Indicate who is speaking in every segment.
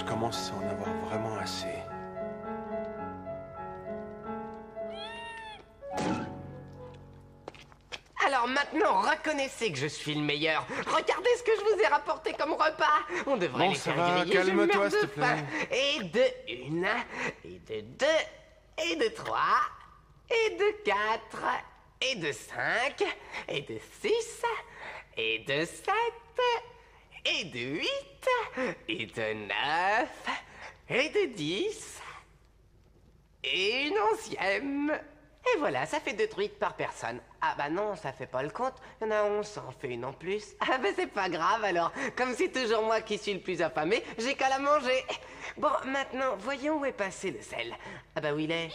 Speaker 1: commence à en avoir vraiment assez.
Speaker 2: Alors maintenant, reconnaissez que je suis le meilleur. Regardez ce que je vous ai rapporté comme repas. On devrait
Speaker 1: Bon,
Speaker 2: les
Speaker 1: ça
Speaker 2: faire
Speaker 1: va,
Speaker 2: griller, je
Speaker 1: calme-toi,
Speaker 2: meurs
Speaker 1: s'il te
Speaker 2: de faim.
Speaker 1: plaît.
Speaker 2: Et de une, et de deux, et de trois, et de quatre, et de cinq, et de six, et de sept, et de huit, et de neuf, et de 10, et une onzième. Et voilà, ça fait 2 truites par personne. Ah bah non, ça fait pas le compte. Il y en a 11, ça en fait une en plus. Ah bah c'est pas grave alors. Comme c'est toujours moi qui suis le plus affamé, j'ai qu'à la manger. Bon, maintenant, voyons où est passé le sel. Ah bah où il est.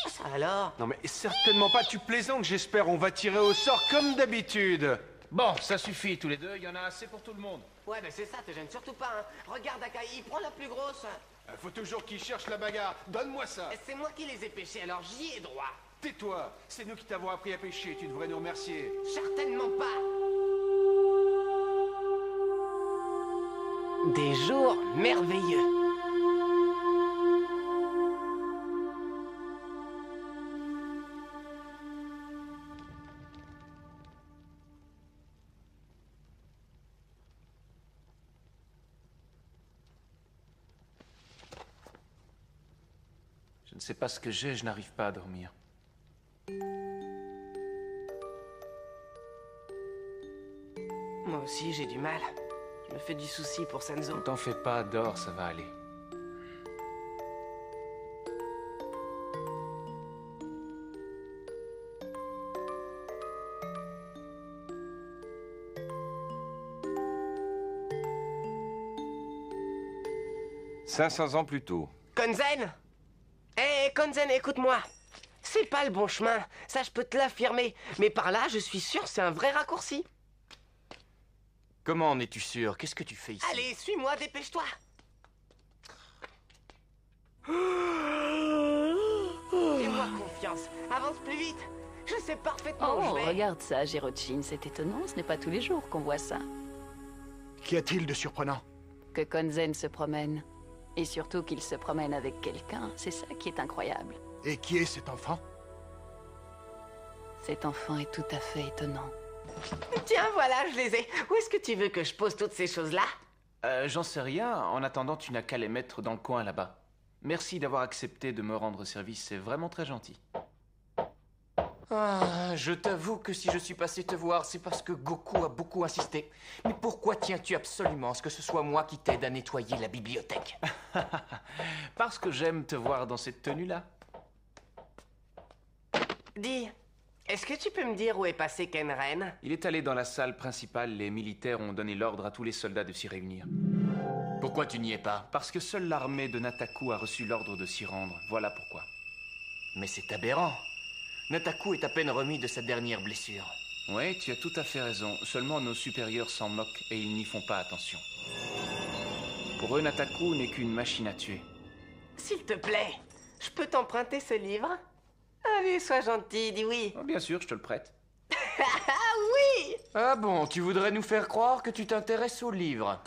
Speaker 2: Ça alors.
Speaker 1: Non mais certainement pas, tu plaisantes, j'espère. On va tirer au sort comme d'habitude.
Speaker 3: Bon, ça suffit tous les deux, il y en a assez pour tout le monde.
Speaker 2: Ouais bah c'est ça, te gêne surtout pas. Hein. Regarde Akai, prends la plus grosse.
Speaker 1: Faut toujours qu'il cherche la bagarre. Donne-moi ça.
Speaker 2: C'est moi qui les ai pêchés, alors j'y ai droit.
Speaker 1: Tais-toi, c'est nous qui t'avons appris à pêcher, tu devrais nous remercier.
Speaker 2: Certainement pas. Des jours merveilleux.
Speaker 3: Je ne sais pas ce que j'ai, je n'arrive pas à dormir.
Speaker 2: Moi aussi, j'ai du mal. Je me fais du souci pour Senzo.
Speaker 3: Ne t'en fais pas, dors, ça va aller.
Speaker 4: « 500 ans plus tôt.
Speaker 2: Konzen! Hé, Konzen, écoute-moi. C'est pas le bon chemin, ça je peux te l'affirmer. Mais par là, je suis sûr, c'est un vrai raccourci.
Speaker 4: Comment en es-tu sûr? Qu'est-ce que tu fais ici?
Speaker 2: Allez, suis-moi, dépêche-toi. Fais-moi confiance, avance plus vite. Je sais parfaitement où
Speaker 5: Oh,
Speaker 2: je vais.
Speaker 5: regarde ça, Girochin, c'est étonnant, ce n'est pas tous les jours qu'on voit ça.
Speaker 6: Qu'y a-t-il de surprenant?
Speaker 5: Que Konzen se promène. Et surtout qu'il se promène avec quelqu'un, c'est ça qui est incroyable.
Speaker 6: Et qui est cet enfant?
Speaker 5: Cet enfant est tout à fait étonnant.
Speaker 2: Tiens, voilà, je les ai. Où est-ce que tu veux que je pose toutes ces choses-là?
Speaker 3: J'en sais rien. En attendant, tu n'as qu'à les mettre dans le coin là-bas. Merci d'avoir accepté de me rendre service, c'est vraiment très gentil.
Speaker 4: Ah, je t'avoue que si je suis passé te voir, c'est parce que Goku a beaucoup insisté. Mais pourquoi tiens-tu absolument à ce que ce soit moi qui t'aide à nettoyer la bibliothèque?
Speaker 3: Parce que j'aime te voir dans cette tenue-là.
Speaker 2: Dis, est-ce que tu peux me dire où est passé Kenren?
Speaker 3: Il est allé dans la salle principale, les militaires ont donné l'ordre à tous les soldats de s'y réunir.
Speaker 4: Pourquoi tu n'y es pas?
Speaker 3: Parce que seule l'armée de Nataku a reçu l'ordre de s'y rendre, voilà pourquoi.
Speaker 4: Mais c'est aberrant. Nataku est à peine remis de sa dernière blessure.
Speaker 3: Oui, tu as tout à fait raison. Seulement nos supérieurs s'en moquent et ils n'y font pas attention. Pour eux, Nataku n'est qu'une machine à tuer.
Speaker 2: S'il te plaît, je peux t'emprunter ce livre? Allez, sois gentil, dis oui.
Speaker 3: Oh, bien sûr, je te le prête.
Speaker 2: Ah oui!
Speaker 4: Ah bon, tu voudrais nous faire croire que tu t'intéresses aux livres?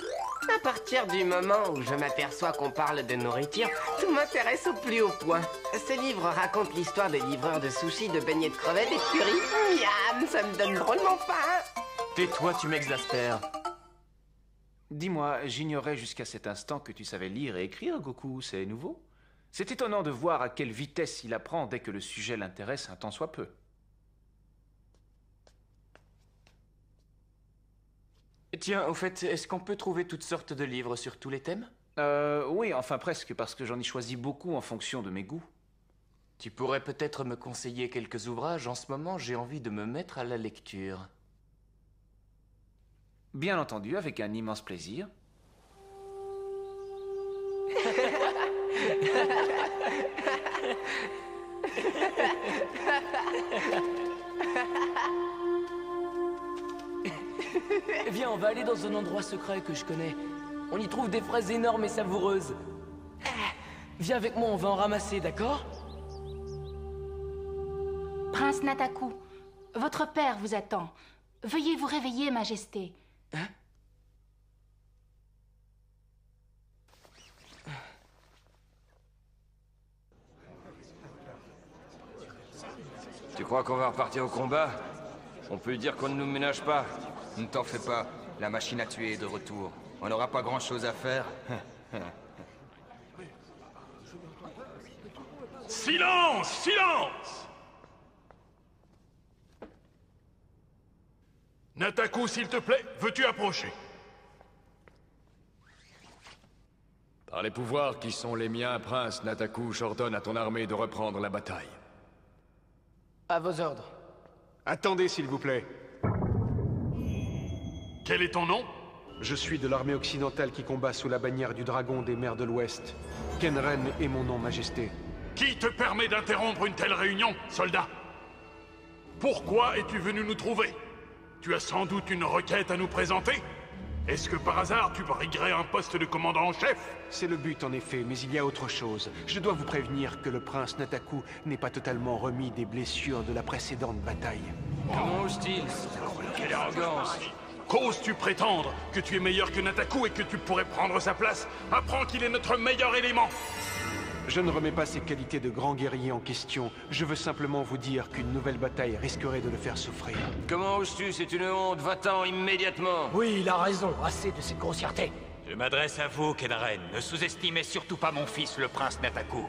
Speaker 2: À partir du moment où je m'aperçois qu'on parle de nourriture, tout m'intéresse au plus haut point. Ce livre raconte l'histoire des livreurs de sushis, de beignets de crevettes et de curry. Miam, ça me donne drôlement faim.
Speaker 4: Tais-toi, tu m'exaspères.
Speaker 3: Dis-moi, j'ignorais jusqu'à cet instant que tu savais lire et écrire, Goku, c'est nouveau. C'est étonnant de voir à quelle vitesse il apprend dès que le sujet l'intéresse un tant soit peu.
Speaker 4: Tiens, au fait, est-ce qu'on peut trouver toutes sortes de livres sur tous les thèmes?
Speaker 3: Oui, enfin presque, parce que j'en ai choisi beaucoup en fonction de mes goûts.
Speaker 4: Tu pourrais peut-être me conseiller quelques ouvrages. En ce moment, j'ai envie de me mettre à la lecture.
Speaker 3: Bien entendu, avec un immense plaisir.
Speaker 7: Viens, on va aller dans un endroit secret que je connais. On y trouve des fraises énormes et savoureuses. Viens avec moi, on va en ramasser, d'accord?
Speaker 8: Prince Nataku, votre père vous attend. Veuillez vous réveiller, Majesté.
Speaker 9: Tu crois qu'on va repartir au combat? On peut dire qu'on ne nous ménage pas.
Speaker 10: Ne t'en fais pas, la machine à tuer est de retour. On n'aura pas grand-chose à faire.
Speaker 11: Silence! Silence! Nataku, s'il te plaît, veux-tu approcher?
Speaker 12: Par les pouvoirs qui sont les miens, prince, Nataku, j'ordonne à ton armée de reprendre la bataille.
Speaker 7: À vos ordres.
Speaker 1: Attendez, s'il vous plaît.
Speaker 11: Quel est ton nom?
Speaker 1: Je suis de l'armée occidentale qui combat sous la bannière du dragon des mers de l'Ouest. Kenren est mon nom, Majesté.
Speaker 11: Qui te permet d'interrompre une telle réunion, soldat? Pourquoi es-tu venu nous trouver? Tu as sans doute une requête à nous présenter? Est-ce que par hasard tu briguerais un poste de commandant en chef?
Speaker 1: C'est le but en effet, mais il y a autre chose. Je dois vous prévenir que le prince Nataku n'est pas totalement remis des blessures de la précédente bataille.
Speaker 9: Comment ose-t-il? Quelle arrogance!
Speaker 11: Qu'oses-tu prétendre? Que tu es meilleur que Nataku et que tu pourrais prendre sa place? Apprends qu'il est notre meilleur élément!
Speaker 1: Je ne remets pas ses qualités de grand guerrier en question. Je veux simplement vous dire qu'une nouvelle bataille risquerait de le faire souffrir.
Speaker 9: Comment oses-tu? C'est une honte. Va-t'en immédiatement.
Speaker 13: Oui, il a raison. Assez de cette grossièreté.
Speaker 14: Je m'adresse à vous, Kenren. Ne sous-estimez surtout pas mon fils, le prince Nataku.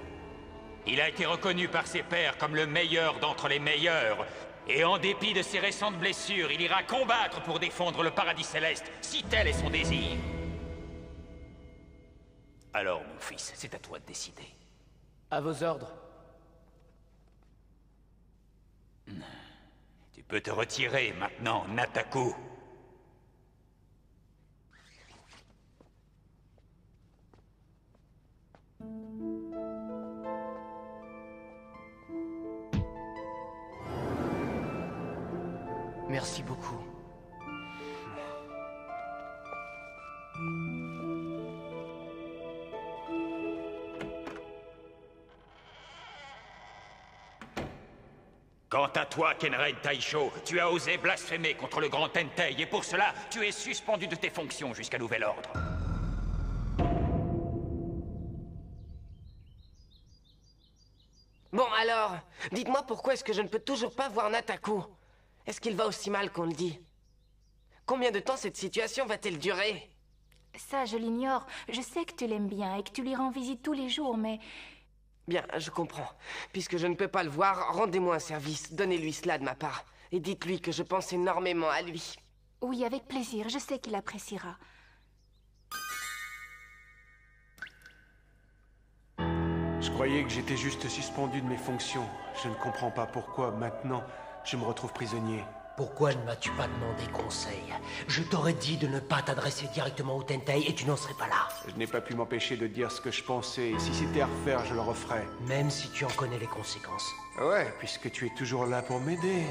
Speaker 14: Il a été reconnu par ses pairs comme le meilleur d'entre les meilleurs. Et en dépit de ses récentes blessures, il ira combattre pour défendre le paradis céleste, si tel est son désir. Alors, mon fils, c'est à toi de décider.
Speaker 7: À vos ordres.
Speaker 14: Tu peux te retirer maintenant, Nataku.
Speaker 13: Merci beaucoup.
Speaker 14: Quant à toi, Kenren Taisho, tu as osé blasphémer contre le grand Tentei, et pour cela, tu es suspendu de tes fonctions jusqu'à nouvel ordre.
Speaker 2: Bon, alors, dites-moi pourquoi est-ce que je ne peux toujours pas voir Nataku? Est-ce qu'il va aussi mal qu'on le dit? Combien de temps cette situation va-t-elle durer?
Speaker 8: Ça, je l'ignore. Je sais que tu l'aimes bien et que tu lui rends visite tous les jours, mais...
Speaker 2: Bien, je comprends. Puisque je ne peux pas le voir, rendez-moi un service. Donnez-lui cela de ma part. Et dites-lui que je pense énormément à lui.
Speaker 8: Oui, avec plaisir. Je sais qu'il appréciera.
Speaker 1: Je croyais que j'étais juste suspendu de mes fonctions. Je ne comprends pas pourquoi, maintenant, je me retrouve prisonnier.
Speaker 13: Pourquoi ne m'as-tu pas demandé conseil? Je t'aurais dit de ne pas t'adresser directement au Tentei et tu n'en serais pas là.
Speaker 1: Je n'ai pas pu m'empêcher de dire ce que je pensais, et si c'était à refaire, je le referais.
Speaker 13: Même si tu en connais les conséquences.
Speaker 1: Ouais, puisque tu es toujours là pour m'aider.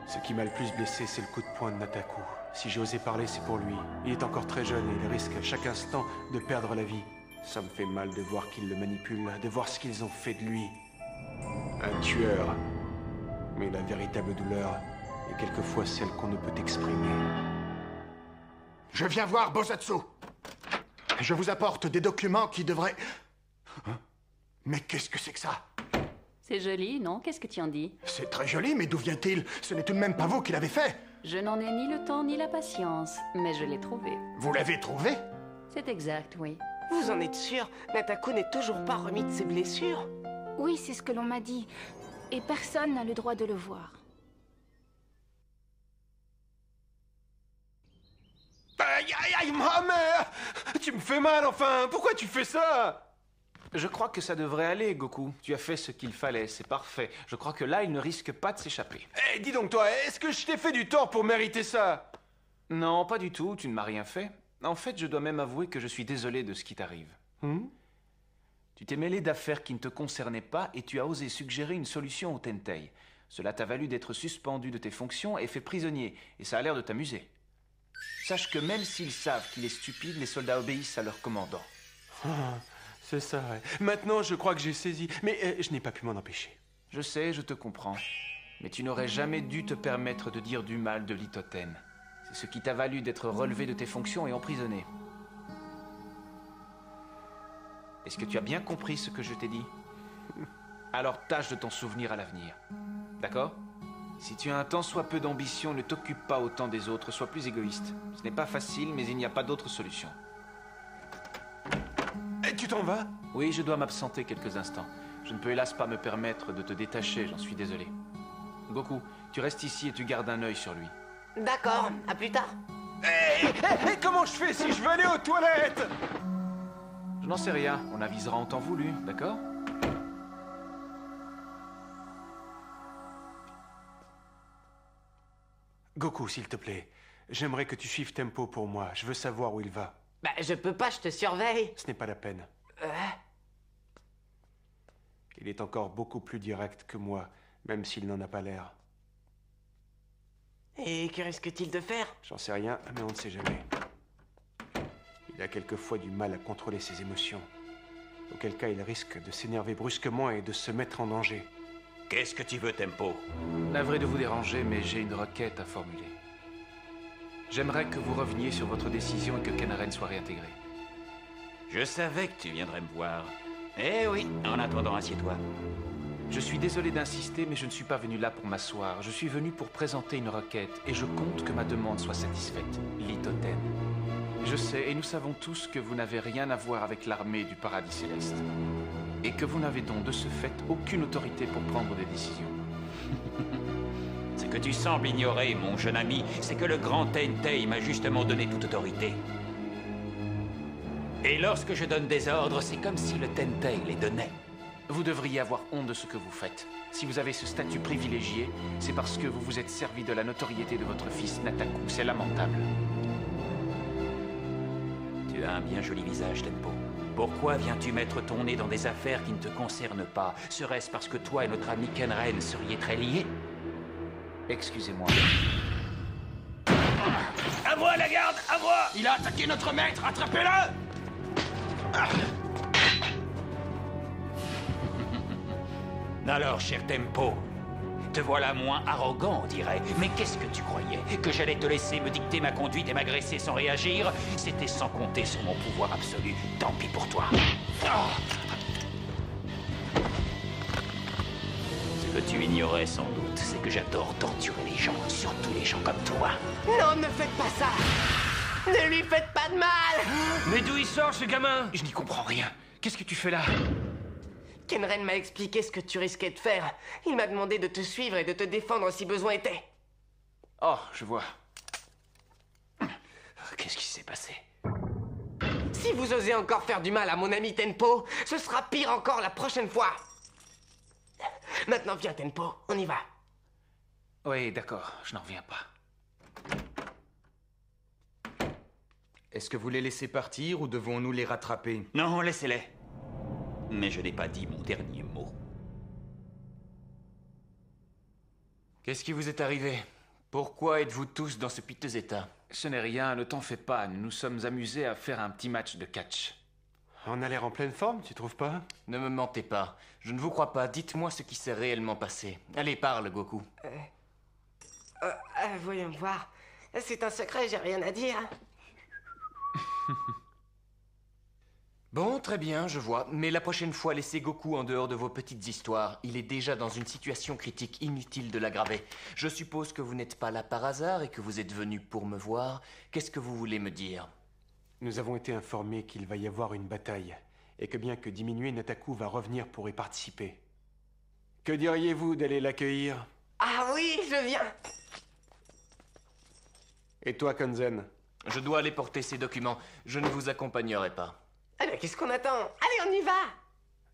Speaker 1: Ce qui m'a le plus blessé, c'est le coup de poing de Nataku. Si j'ai osé parler, c'est pour lui. Il est encore très jeune et il risque à chaque instant de perdre la vie. Ça me fait mal de voir qu'ils le manipulent, de voir ce qu'ils ont fait de lui. Un tueur. Mais la véritable douleur est quelquefois celle qu'on ne peut exprimer.
Speaker 6: Je viens voir Bozatsu. Je vous apporte des documents qui devraient... Hein? Mais qu'est-ce que c'est que ça?
Speaker 5: C'est joli, non? Qu'est-ce que tu en dis?
Speaker 6: C'est très joli, mais d'où vient-il? Ce n'est tout de même pas vous qui l'avez fait.
Speaker 5: Je n'en ai ni le temps ni la patience, mais je l'ai trouvé.
Speaker 6: Vous l'avez trouvé?
Speaker 5: C'est exact, oui.
Speaker 2: Vous en êtes sûr? Nataku n'est toujours pas remis de ses blessures?
Speaker 8: Oui, c'est ce que l'on m'a dit. Et personne n'a le droit de le voir.
Speaker 1: Aïe, aïe, aïe, ma mère! Tu me fais mal, enfin! Pourquoi tu fais ça?
Speaker 3: Je crois que ça devrait aller, Goku. Tu as fait ce qu'il fallait, c'est parfait. Je crois que là, il ne risque pas de s'échapper.
Speaker 1: Eh, dis donc toi, est-ce que je t'ai fait du tort pour mériter ça?
Speaker 3: Non, pas du tout, tu ne m'as rien fait. En fait, je dois même avouer que je suis désolé de ce qui t'arrive. Tu t'es mêlé d'affaires qui ne te concernaient pas et tu as osé suggérer une solution au Tentei. Cela t'a valu d'être suspendu de tes fonctions et fait prisonnier, et ça a l'air de t'amuser. Sache que même s'ils savent qu'il est stupide, les soldats obéissent à leur commandant.
Speaker 1: C'est ça, ouais. Maintenant, je crois que j'ai saisi, mais je n'ai pas pu m'en empêcher.
Speaker 3: Je sais, je te comprends. Mais tu n'aurais jamais dû te permettre de dire du mal de Litoten. C'est ce qui t'a valu d'être relevé de tes fonctions et emprisonné. Est-ce que tu as bien compris ce que je t'ai dit? Alors tâche de t'en souvenir à l'avenir. D'accord? Si tu as un tant soit peu d'ambition, ne t'occupe pas autant des autres, sois plus égoïste. Ce n'est pas facile, mais il n'y a pas d'autre solution.
Speaker 1: Et tu t'en vas?
Speaker 3: Oui, je dois m'absenter quelques instants. Je ne peux hélas pas me permettre de te détacher, j'en suis désolé. Goku, tu restes ici et tu gardes un œil sur lui.
Speaker 2: D'accord, à plus tard.
Speaker 1: Et comment je fais si je veux aller aux toilettes?
Speaker 3: Je n'en sais rien, on avisera en temps voulu, d'accord?
Speaker 1: Goku, s'il te plaît, j'aimerais que tu suives Tempo pour moi. Je veux savoir où il va.
Speaker 2: Bah, je peux pas, je te surveille.
Speaker 1: Ce n'est pas la peine. Il est encore beaucoup plus direct que moi, même s'il n'en a pas l'air.
Speaker 2: Et que risque-t-il de faire?
Speaker 1: J'en sais rien, mais on ne sait jamais. Il a quelquefois du mal à contrôler ses émotions. Auquel cas, il risque de s'énerver brusquement et de se mettre en danger.
Speaker 14: Qu'est-ce que tu veux, Tempo?
Speaker 3: Navré de vous déranger, mais j'ai une requête à formuler. J'aimerais que vous reveniez sur votre décision et que Kenren soit réintégré.
Speaker 14: Je savais que tu viendrais me voir. Eh oui, en attendant, assieds-toi.
Speaker 3: Je suis désolé d'insister, mais je ne suis pas venu là pour m'asseoir. Je suis venu pour présenter une requête, et je compte que ma demande soit satisfaite. Litoten. Je sais, et nous savons tous que vous n'avez rien à voir avec l'armée du paradis céleste. Et que vous n'avez donc de ce fait aucune autorité pour prendre des décisions.
Speaker 14: Ce que tu sembles ignorer, mon jeune ami, c'est que le grand Tentei m'a justement donné toute autorité. Et lorsque je donne des ordres, c'est comme si le Tentei les donnait.
Speaker 3: Vous devriez avoir honte de ce que vous faites. Si vous avez ce statut privilégié, c'est parce que vous vous êtes servi de la notoriété de votre fils Nataku. C'est lamentable.
Speaker 14: Tu as un bien joli visage, Tempo. Pourquoi viens-tu mettre ton nez dans des affaires qui ne te concernent pas? Serait-ce parce que toi et notre ami Kenren seriez très liés?
Speaker 3: Excusez-moi.
Speaker 14: À moi, la garde! À moi! Il a attaqué notre maître! Attrapez-le! Alors, cher Tempo, te voilà moins arrogant, on dirait. Mais qu'est-ce que tu croyais? Que j'allais te laisser me dicter ma conduite et m'agresser sans réagir? C'était sans compter sur mon pouvoir absolu. Tant pis pour toi. Ce que tu ignorais sans doute, c'est que j'adore torturer les gens, surtout les gens comme toi.
Speaker 2: Non, ne faites pas ça! Ne lui faites pas de mal!
Speaker 7: Mais d'où il sort, ce gamin?
Speaker 3: Je n'y comprends rien. Qu'est-ce que tu fais là?
Speaker 2: Kenren m'a expliqué ce que tu risquais de faire. Il m'a demandé de te suivre et de te défendre si besoin était.
Speaker 3: Oh, je vois. Qu'est-ce qui s'est passé?
Speaker 2: Si vous osez encore faire du mal à mon ami Tenpo, ce sera pire encore la prochaine fois. Maintenant, viens, Tenpo, on y va.
Speaker 3: Oui, d'accord, je n'en reviens pas.
Speaker 10: Est-ce que vous les laissez partir ou devons-nous les rattraper?
Speaker 14: Non, laissez-les. Mais je n'ai pas dit mon dernier mot.
Speaker 4: Qu'est-ce qui vous est arrivé? Pourquoi êtes-vous tous dans ce piteux état?
Speaker 3: Ce n'est rien, ne t'en fais pas. Nous nous sommes amusés à faire un petit match de catch.
Speaker 1: On a l'air en pleine forme, tu trouves pas?
Speaker 4: Ne me mentez pas. Je ne vous crois pas. Dites-moi ce qui s'est réellement passé. Allez, parle, Goku.
Speaker 2: Voyons voir. C'est un secret, j'ai rien à dire.
Speaker 4: Bon, très bien, je vois. Mais la prochaine fois, laissez Goku en dehors de vos petites histoires. Il est déjà dans une situation critique, inutile de l'aggraver. Je suppose que vous n'êtes pas là par hasard et que vous êtes venu pour me voir. Qu'est-ce que vous voulez me dire?
Speaker 1: Nous avons été informés qu'il va y avoir une bataille, et que bien que diminué, Nataku va revenir pour y participer. Que diriez-vous d'aller l'accueillir?
Speaker 2: Ah oui, je viens.
Speaker 1: Et toi, Konzen?
Speaker 4: Je dois aller porter ces documents. Je ne vous accompagnerai pas.
Speaker 2: Eh bien, qu'est-ce qu'on attend? Allez, on y va!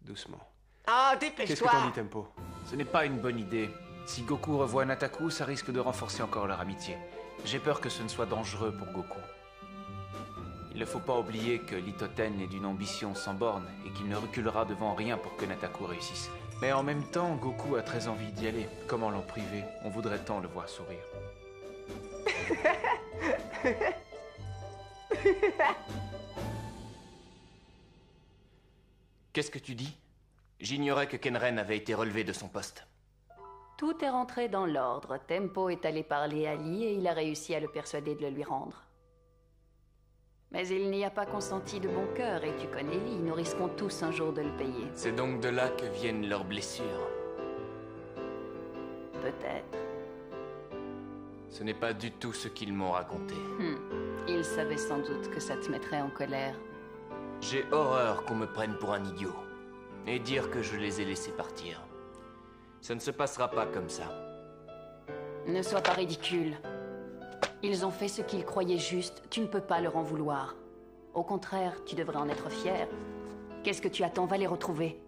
Speaker 1: Doucement.
Speaker 2: Ah,
Speaker 1: Qu'est-ce
Speaker 2: dépêche-toi!
Speaker 1: que t'en dis, Tempo?
Speaker 3: Ce n'est pas une bonne idée. Si Goku revoit Nataku, ça risque de renforcer encore leur amitié. J'ai peur que ce ne soit dangereux pour Goku. Il ne faut pas oublier que Litoten est d'une ambition sans borne et qu'il ne reculera devant rien pour que Nataku réussisse. Mais en même temps, Goku a très envie d'y aller. Comment l'en priver? On voudrait tant le voir sourire.
Speaker 4: Qu'est-ce que tu dis? J'ignorais que Kenren avait été relevé de son poste.
Speaker 5: Tout est rentré dans l'ordre. Tempo est allé parler à Lee et il a réussi à le persuader de le lui rendre. Mais il n'y a pas consenti de bon cœur, et tu connais Lee, nous risquons tous un jour de le payer.
Speaker 4: C'est donc de là que viennent leurs blessures.
Speaker 5: Peut-être.
Speaker 4: Ce n'est pas du tout ce qu'ils m'ont raconté.
Speaker 5: Ils savaient sans doute que ça te mettrait en colère.
Speaker 4: J'ai horreur qu'on me prenne pour un idiot. Et dire que je les ai laissés partir. Ça ne se passera pas comme ça.
Speaker 5: Ne sois pas ridicule. Ils ont fait ce qu'ils croyaient juste, tu ne peux pas leur en vouloir. Au contraire, tu devrais en être fier. Qu'est-ce que tu attends? Va les retrouver.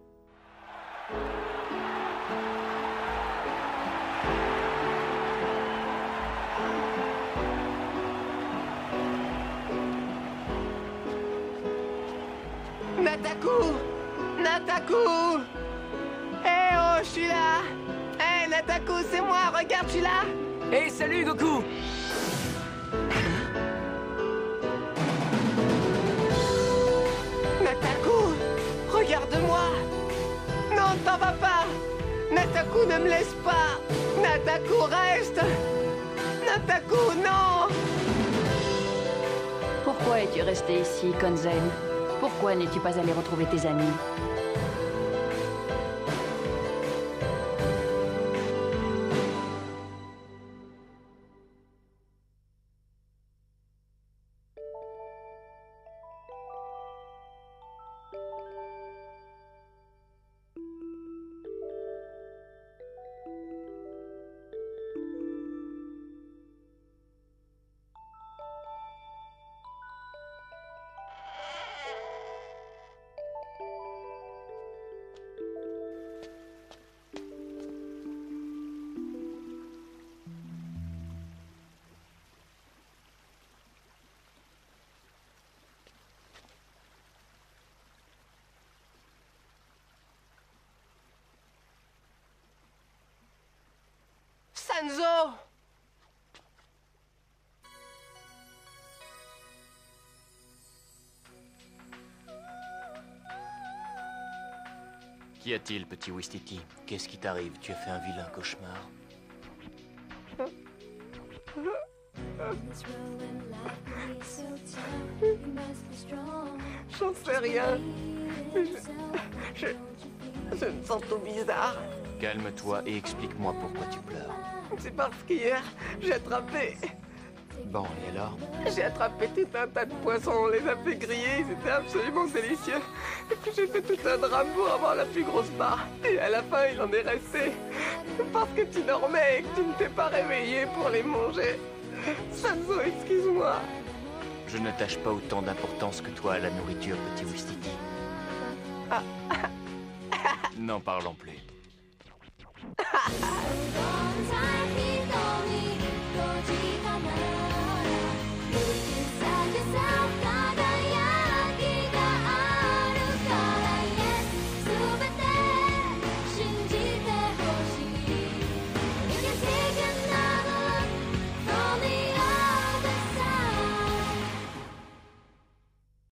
Speaker 2: Nataku! Nataku! Eh oh, je suis là! Eh Nataku, c'est moi, regarde, je suis là!
Speaker 7: Hey, salut Goku!
Speaker 2: Nataku! Regarde-moi! Non, t'en vas pas! Nataku, ne me laisse pas! Nataku, reste! Nataku, non!
Speaker 5: Pourquoi es-tu resté ici, Konzen? Pourquoi n'es-tu pas allé retrouver tes amis?
Speaker 2: Sanzo!
Speaker 4: Qu'y a-t-il, petit Ouistiti? Qu'est-ce qui t'arrive? Tu as fait un vilain cauchemar?
Speaker 2: J'en sais rien. Je me sens tout bizarre.
Speaker 4: Calme-toi et explique-moi pourquoi tu pleures.
Speaker 2: C'est parce qu'hier, j'ai attrapé...
Speaker 4: Bon, et alors?
Speaker 2: J'ai attrapé tout un tas de poissons, on les a fait griller, ils étaient absolument délicieux. Et puis j'ai fait tout un drame pour avoir la plus grosse part. Et à la fin, il en est resté. Parce que tu dormais et que tu ne t'es pas réveillé pour les manger. Sanzo, excuse-moi.
Speaker 4: Je n'attache pas autant d'importance que toi à la nourriture, petit Ouistiti. N'en parlons plus.